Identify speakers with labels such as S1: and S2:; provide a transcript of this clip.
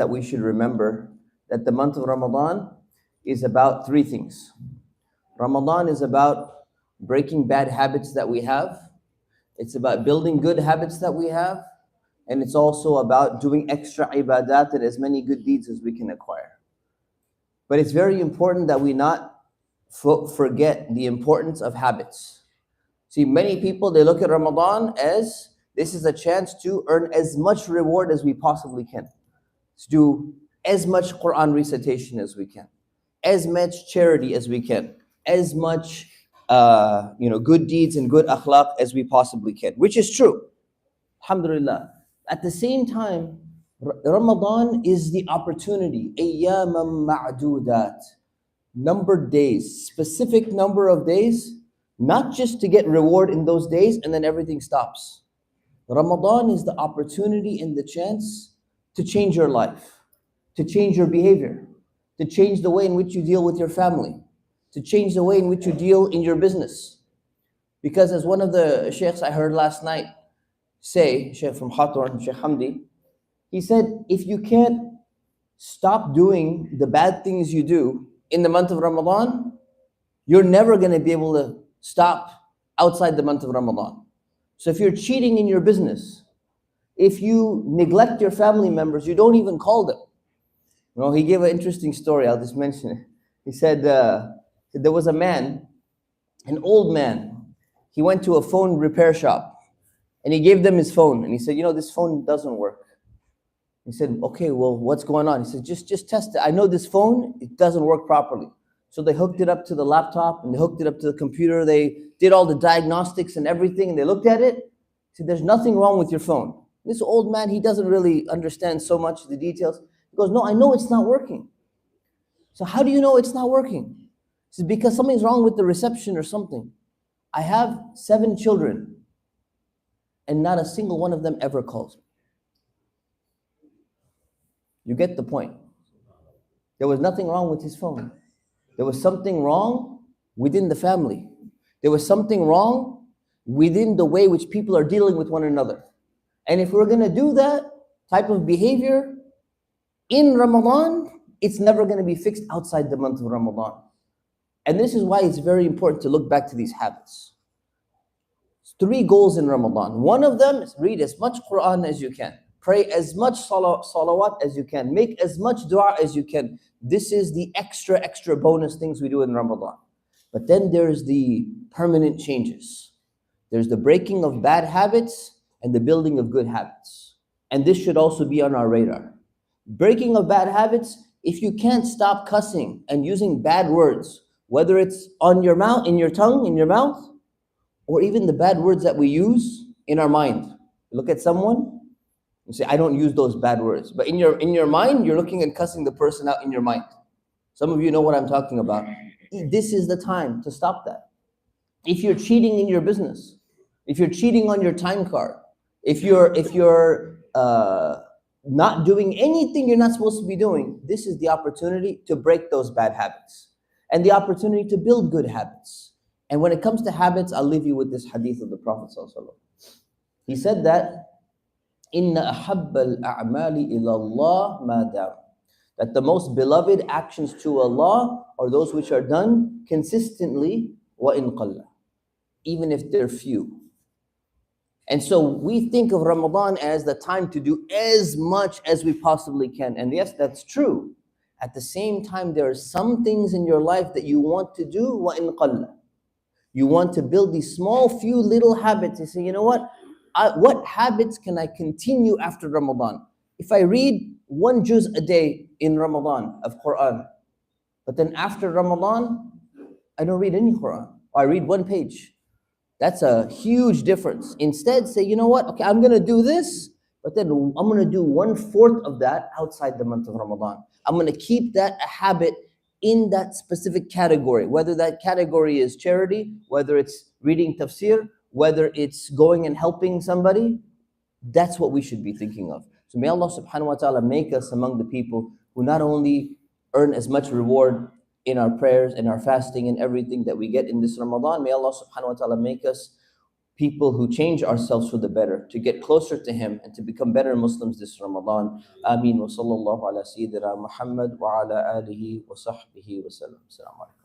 S1: that we should remember that the month of Ramadan is about three things. Ramadan is about breaking bad habits that we have. It's about building good habits that we have. And it's also about doing extra ibadat and as many good deeds as we can acquire. But it's very important that we not forget the importance of habits. See, many people, they look at Ramadan as this is a chance to earn as much reward as we possibly can. To do as much Quran recitation as we can, as much charity as we can, as much good deeds and good akhlaq as we possibly can, which is true. Alhamdulillah. At the same time, Ramadan is the opportunity, ayyamam ma'dudat, numbered days, specific number of days, not just to get reward in those days and then everything stops. Ramadan is the opportunity and the chance to change your life, to change your behavior, to change the way in which you deal with your family, to change the way in which you deal in your business. Because as one of the sheikhs I heard last night say, Sheikh from Khator, Sheikh Hamdi, he said, if you can't stop doing the bad things you do in the month of Ramadan, you're never going to be able to stop outside the month of Ramadan. So if you're cheating in your business, if you neglect your family members, you don't even call them. He gave an interesting story, I'll just mention it. He said there was a man, an old man, he went to a phone repair shop and he gave them his phone and he said, this phone doesn't work. He said, okay, well, what's going on? He said, just test it. I know this phone, it doesn't work properly. So they hooked it up to the laptop and they hooked it up to the computer. They did all the diagnostics and everything and they looked at it. He said, there's nothing wrong with your phone. This old man, he doesn't really understand so much the details. He goes, no, I know it's not working. So how do you know it's not working? He says, because something's wrong with the reception or something. I have 7 children and not a single one of them ever calls me. You get the point. There was nothing wrong with his phone. There was something wrong within the family. There was something wrong within the way which people are dealing with one another. And if we're going to do that type of behavior in Ramadan, it's never going to be fixed outside the month of Ramadan. And this is why it's very important to look back to these habits. 3 goals in Ramadan. One of them is read as much Quran as you can. Pray as much salawat as you can. Make as much dua as you can. This is the extra bonus things we do in Ramadan. But then there's the permanent changes. There's the breaking of bad habits and the building of good habits. And this should also be on our radar. Breaking of bad habits, if you can't stop cussing and using bad words, whether it's on your mouth, in your tongue, in your mouth, or even the bad words that we use in our mind. You look at someone, you say, I don't use those bad words. But in your mind, you're looking and cussing the person out in your mind. Some of you know what I'm talking about. This is the time to stop that. If you're cheating in your business, if you're cheating on your time card, if you're not doing anything you're not supposed to be doing, this is the opportunity to break those bad habits and the opportunity to build good habits. And when it comes to habits, I'll leave you with this hadith of the Prophet ﷺ. He said that Inna ahabbal a'mali ila Allah ma dam. That the most beloved actions to Allah are those which are done consistently, wa in qalla, even if they're few. And so we think of Ramadan as the time to do as much as we possibly can. And yes, that's true. At the same time, there are some things in your life that you want to do, wa in qalla. You want to build these small few little habits. You say, you know what habits can I continue after Ramadan? If I read 1 juz a day in Ramadan of Quran, but then after Ramadan, I don't read any Quran, or I read 1 page. That's a huge difference. Instead, say, you know what? Okay, I'm going to do this, but then I'm going to do 1/4 of that outside the month of Ramadan. I'm going to keep that a habit in that specific category, whether that category is charity, whether it's reading tafsir, whether it's going and helping somebody. That's what we should be thinking of. So may Allah subhanahu wa ta'ala make us among the people who not only earn as much reward in our prayers and our fasting and everything that we get in this Ramadan, may Allah subhanahu wa ta'ala make us people who change ourselves for the better, to get closer to Him and to become better Muslims this Ramadan. Ameen wa sallallahu ala Sayyidina Muhammad wa ala alihi wa sahbihi wa sallam. Assalamu alaikum.